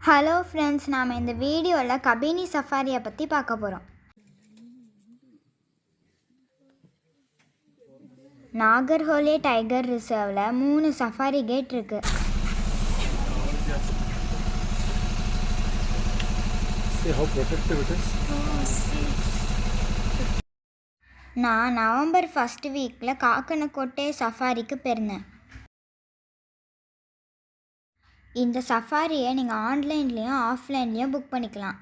Hello friends, நாம் இந்த வீடியோவில் கபினி சஃபாரியை பற்றி பார்க்க போகிறோம். நாகர்ஹோலே டைகர் ரிசர்வில் 3 சஃபாரி கேட் இருக்குது. நான் நவம்பர் 1 வீக்கில் காக்கனக்கோட்டை சஃபாரிக்கு போயிருந்தேன். இந்த சஃபாரியை நீங்கள் ஆன்லைன்லேயும் ஆஃப்லைன்லேயும் புக் பண்ணிக்கலாம்.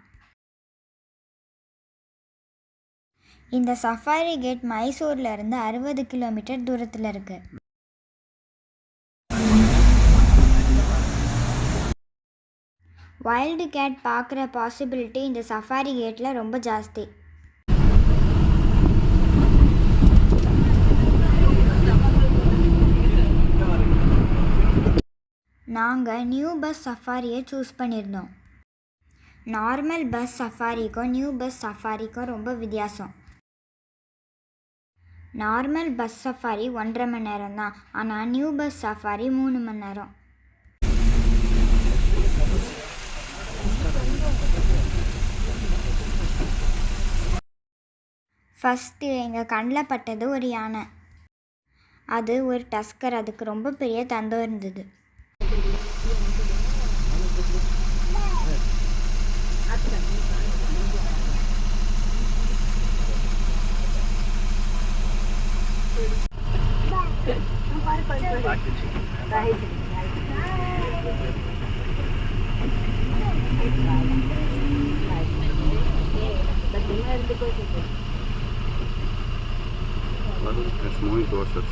இந்த சஃபாரி கேட் மைசூர்லேருந்து 60 கிலோமீட்டர் தூரத்தில் இருக்குது. வைல்டு கேட் பார்க்குற பாசிபிலிட்டி இந்த சஃபாரி கேட்டில் ரொம்ப ஜாஸ்தி. நாங்கள் நியூ பஸ் சஃபாரியை சூஸ் பண்ணியிருந்தோம். நார்மல் பஸ் சஃபாரிக்கும் நியூ பஸ் சஃபாரிக்கும் ரொம்ப வித்தியாசம். நார்மல் பஸ் சஃபாரி 1.5 மணி நேரம் தான், ஆனால் நியூ பஸ் சஃபாரி 3 மணி நேரம். ஃபஸ்ட்டு எங்கள் கண்ணில் பட்டது ஒரு யானை. அது ஒரு டஸ்கர். அதுக்கு ரொம்ப பெரிய தந்தம் இருந்தது. It's moving towards us.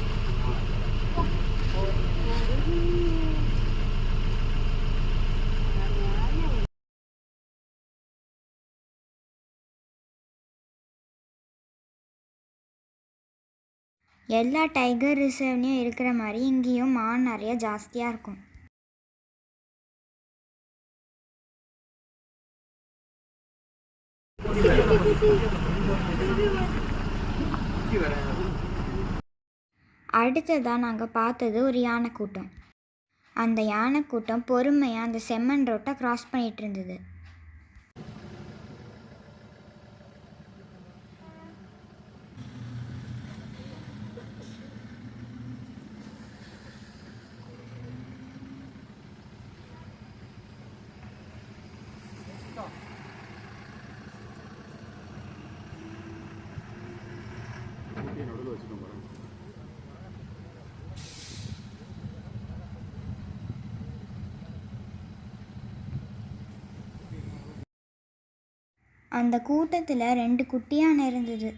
எல்லா டைகர் ரிசர்வ்லையும் இருக்கிற மாதிரி இங்கேயும் மான் நிறைய ஜாஸ்தியாக இருக்கும். அடுத்ததாக நாங்கள் பார்த்தது ஒரு யானை கூட்டம். அந்த யானை கூட்டம் பொறுமையாக அந்த செம்மண் ரோட்டை கிராஸ் பண்ணிகிட்டு இருந்தது. அந்த கூட்டத்தில் 2 குட்டி யானை இருந்தது.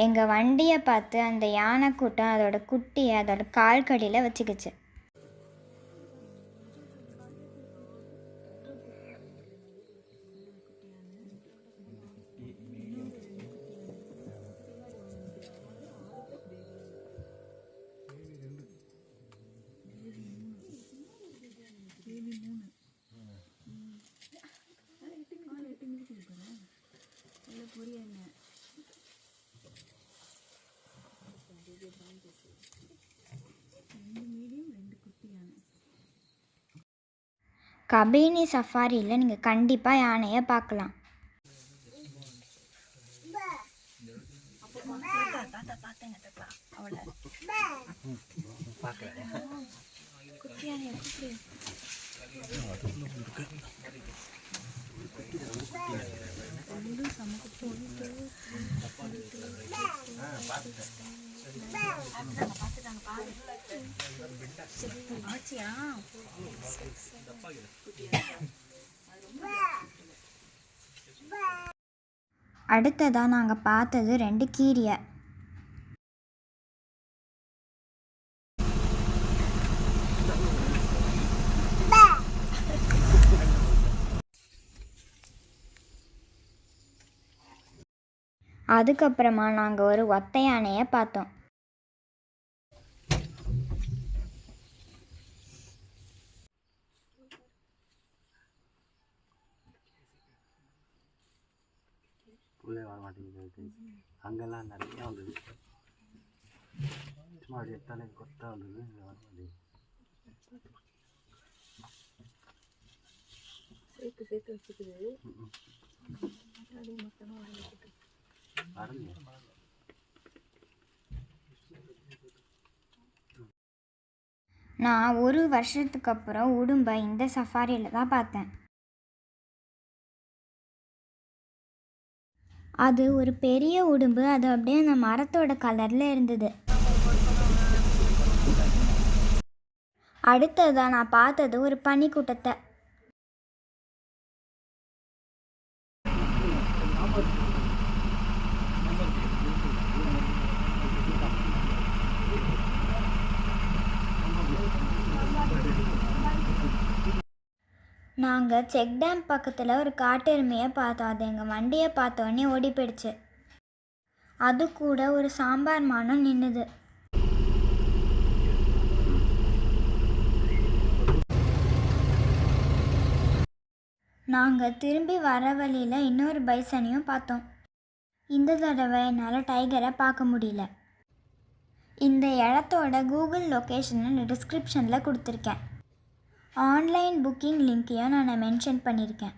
எங்கள் வண்டியை பார்த்து அந்த யானை கூட்டம் அதோட குட்டியை அதோட கால்கடியில் வச்சுக்கிச்சு. கபினி சஃபாரியில் நீங்கள் கண்டிப்பாக யானையை பார்க்கலாம். அடுத்ததாக நாங்கள் பார்த்தது 2 கீரியை. அதுக்கப்புறமா நாங்கள் ஒரு ஒத்தை யானையை பார்த்தோம். உள்ளே வர மாட்டேங்குது. அங்கெல்லாம் நிறையா வந்தது. சும்மா அப்படி எடுத்தாலே கொத்தா வந்தது. இங்கே வர மாட்டேங்குது. சேர்த்து வச்சுக்குது. வரலையா? நான் 1 வருஷத்துக்கு அப்புறம் உடும்பை இந்த சஃபாரியில் தான் பார்த்தேன். அது ஒரு பெரிய உடும்பு. அது அப்படியே அந்த மரத்தோட கலரில் இருந்தது. அடுத்ததாக நான் பார்த்தது ஒரு பனிக்கூட்டத்தை. நாங்கள் செக் டேம் பக்கத்தில் ஒரு காட்டெருமையை பார்த்தோம். அது எங்கள் வண்டியை பார்த்தோன்னே ஓடி போயிடுச்சு. அது கூட ஒரு சாம்பார் மானும் நின்றுது. நாங்கள் திரும்பி வர வழியில் இன்னொரு பைசனையும் பார்த்தோம். இந்த தடவை என்னால் டைகரை பார்க்க முடியல. இந்த இடத்தோட கூகுள் லொக்கேஷனை டிஸ்கிரிப்ஷனில் கொடுத்துருக்கேன். ஆன்லைன் புக்கிங் லிங்க்கையும் நான் மென்ஷன் பண்ணியிருக்கேன்.